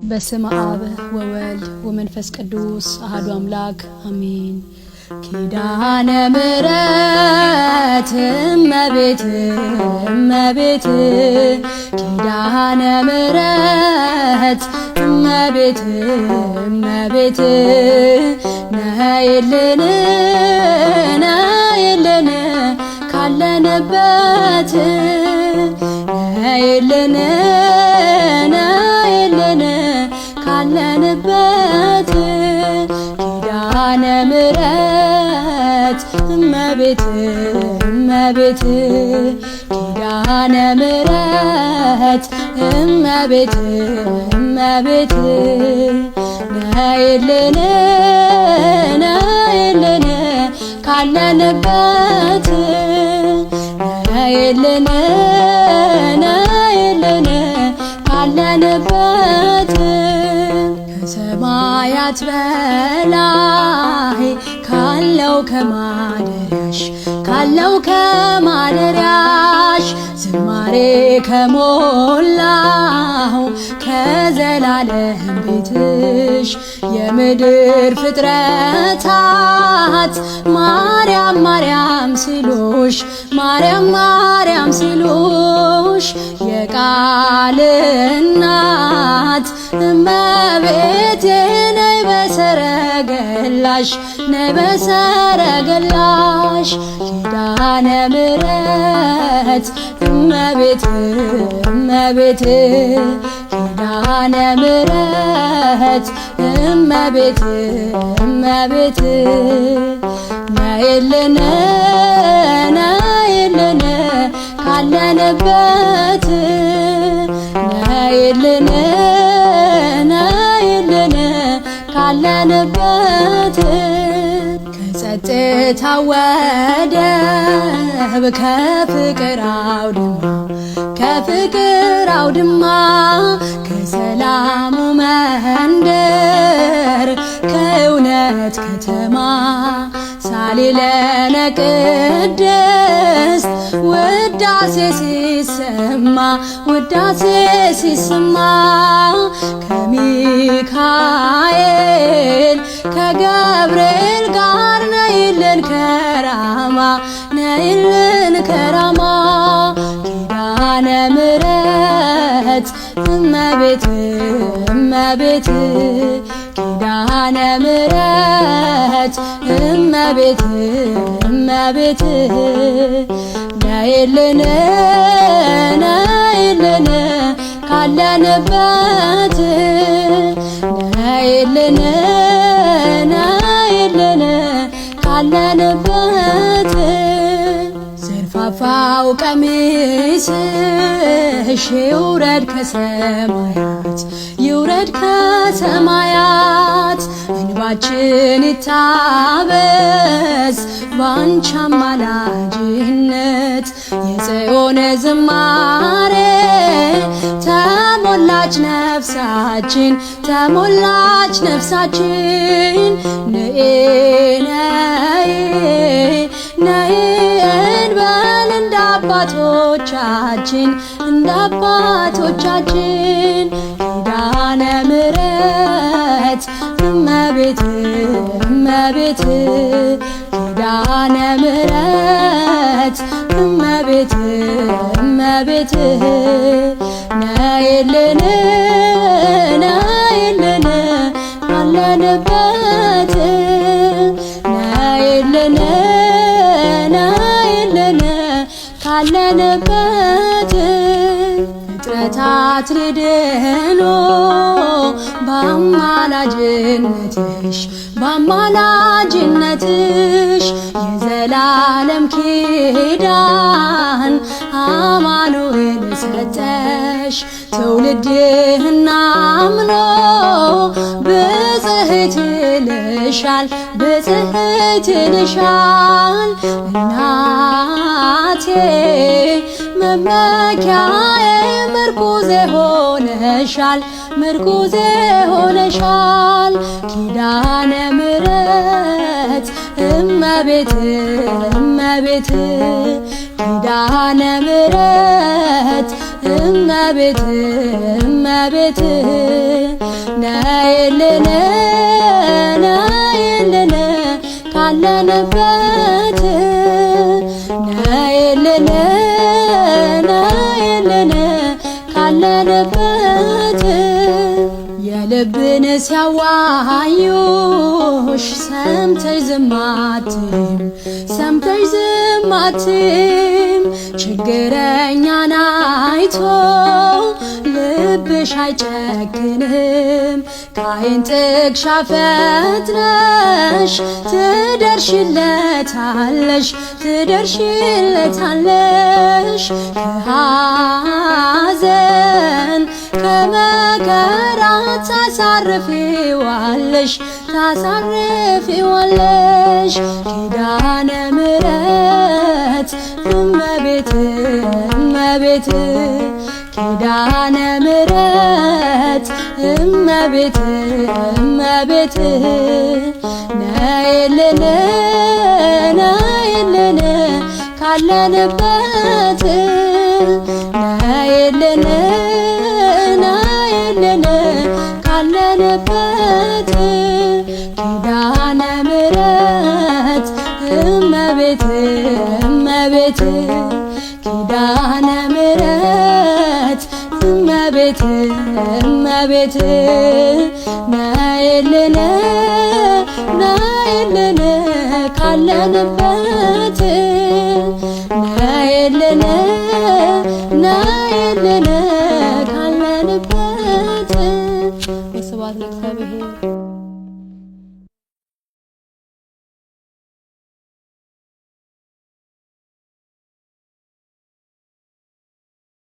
በስመ አብ ወወልድ ወመንፈስ ቅዱስ አሐዱ አምላክ አሜን። ኪዳነ ምሕረት እመቤት እመቤት ኪዳነ ምሕረት እመቤት እመቤት ነይልን ነይልን ካለንበት ነይልን ነይልን ካለንበት ኪዳነ ምሕረት እመቤት እመቤት ኪዳነ ምሕረት እመቤት እመቤት ነይልን ነይልን ካለንበት ነይልን ነይልን ካለንበት ከሰማያት በላይ ካለው ከማደሪያሽ ዝማሬ ከሞላው ከዘላለም ቤትሽ የምድር ፍጥረታት ማርያም ማርያም ሲሉሽ ማርያም ማርያም ሲሉሽ የቃል እናት እመቤቴ ነይ በሰረገላሽ ነይ በሰረገላሽ ኪዳነ ምሕረት እመቤት እመቤት ኪዳነ ምሕረት እመቤት እመቤት ነይልን ነይልን ካለንበት ነይልን ነይልን ካለንበት ከጸጥታ ወደብ ከፍቅር አውድማ ከሰላሙ መንደር ከእውነት ከተማ ሳሊለነ ቅድስት ውዳሴ ሲሰማ ከሚካኤል ከገብርኤል ጋር ነይልን ከራማ ኪዳነ ምሕረት እመቤት እመቤት ኪዳነ ምሕረት እመቤት እመቤት ነይልን ነይልን ካለንበት ነይልን ነይልን ካለንበት ዘርፋፋው ቀሚስሽ ይውረድ ከሰማያት እንባችን ይታበስ ባንቺ አማላጅነት የጽዮን ዝማሬ ተሞላች ነፍሳችን ነይ እንበል እንደ አባቶቻችን ኪዳነ ምሕረት እመቤት እመቤት ኪዳነ ምሕረት እመቤት እመቤት ነይልን ነይልን ካለንበት ነይልን ነይልን ካለንበት ፍጥረታት ሊድኑ በአማላጅነትሽ የዘላለም ኪዳን አማኑኤል ሰጠሽ ትውልድህን አምኖ ብጽሕት ይልሻል እናቴ መመኪያዬ ምርኩዜ ሆነሻል ኪዳነ ምሕረት እመቤት ኪዳነ ምሕረት እመቤት ካለንበት ነይልን ነይልን ካለንበት የልብን ሲያዋዩሽ ሰምተሽ ዝም አትይም ሰምተሽ ዝም አትይም ችግረኛን አይቶ ልብሽ አይጨክንም ከዓይን ጥቅሻ ፈጥነሽ ትደርሽለታለሽ ትደርሽለታለሽ ከሐዘን ከመከራ ታሳርፊዋለሽ ታሳርፊዋለሽ ኪዳነ ምሕረት እመቤት እመቤት ኪዳነ ምሕረት እመቤት እመቤት ነይልን ነይልን ካለንበት ነይልን ነይልን ካለንበት ኪዳነ ምሕረት እመቤት እመቤት ኪዳነ ምሕረት እመቤት እመቤት ነይልን ነይልን ካለንበት ነይልን ነይልን